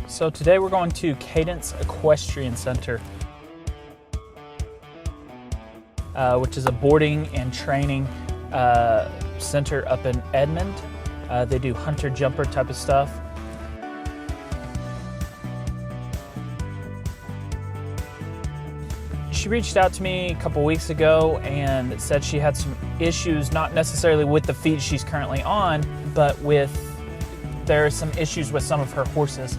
So today we're going to Cadence Equestrian Center, which is a boarding and training center up in Edmond. They do hunter-jumper type of stuff. She reached out to me a couple weeks ago and said she had some issues, not necessarily with the feed she's currently on, but there are some issues with some of her horses.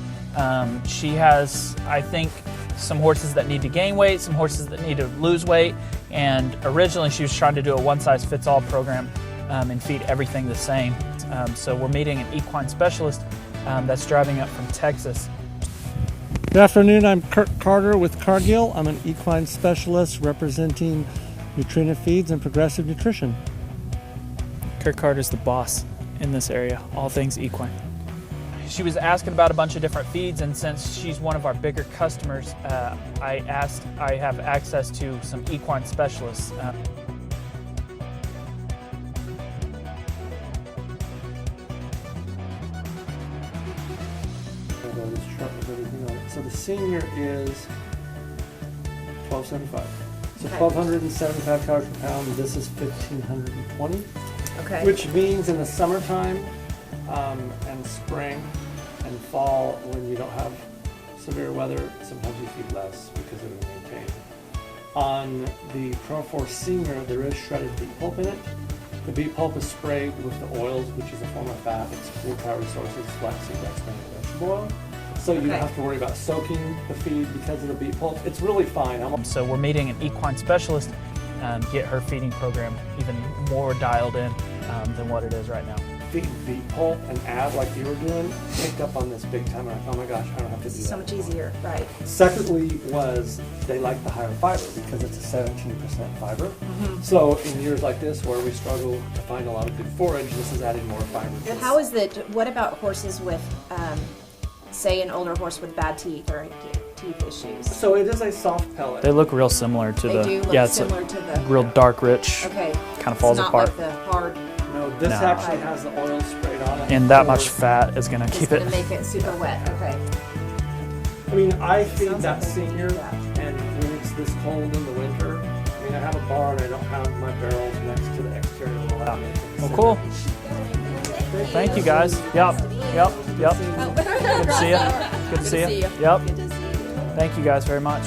She has, I think, some horses that need to gain weight, some horses that need to lose weight, and originally she was trying to do a one-size-fits-all program and feed everything the same. So we're meeting an equine specialist that's driving up from Texas. Good afternoon, I'm Kurt Carter with Cargill. I'm an equine specialist representing Nutrina Feeds and Progressive Nutrition. Kurt Carter's the boss in this area, all things equine. She was asking about a bunch of different feeds, and since she's one of our bigger customers, I have access to some equine specialists. So the senior is $12.75. So 1,275 calories per pound. This is 1,520. Okay. Which means in the summertime and spring and fall, when you don't have severe weather, sometimes you feed less because of the maintain. On the Pro 4 Senior, there is shredded beet pulp in it. The beet pulp is sprayed with the oils, which is a form of fat. It's 4 calorie sources, flaxseed, extra, and vegetable oil. So you don't have to worry about soaking the feed because of the beet pulp. It's really fine. So we're meeting an equine specialist, get her feeding program even more dialed in than what it is right now. Feed beet pulp and add like you were doing, picked up on this big time. I'm like, oh my gosh, I don't have to do that. So much easier, right? Secondly was they like the higher fiber because it's a 17% fiber. So in years like this where we struggle to find a lot of good forage, this is adding more fiber. And how is what about horses with, say, an older horse with bad teeth or teeth issues? So it is a soft pellet. They look real similar to They do look similar to the real dark, rich. Okay. Kind of falls it's not apart. Like the hard. No, this actually has the oil sprayed on it. And that much fat is going to keep it. It's going to make it super wet. Okay. I mean, I feed Sounds that like they senior, do that. and when it's this cold in the winter, I mean, I have a barn. I don't have my barrels next to the exterior of the lab. Well, cool. Thank you, guys. Yep. Good to see you. Good to see you. Yep. Thank you guys very much.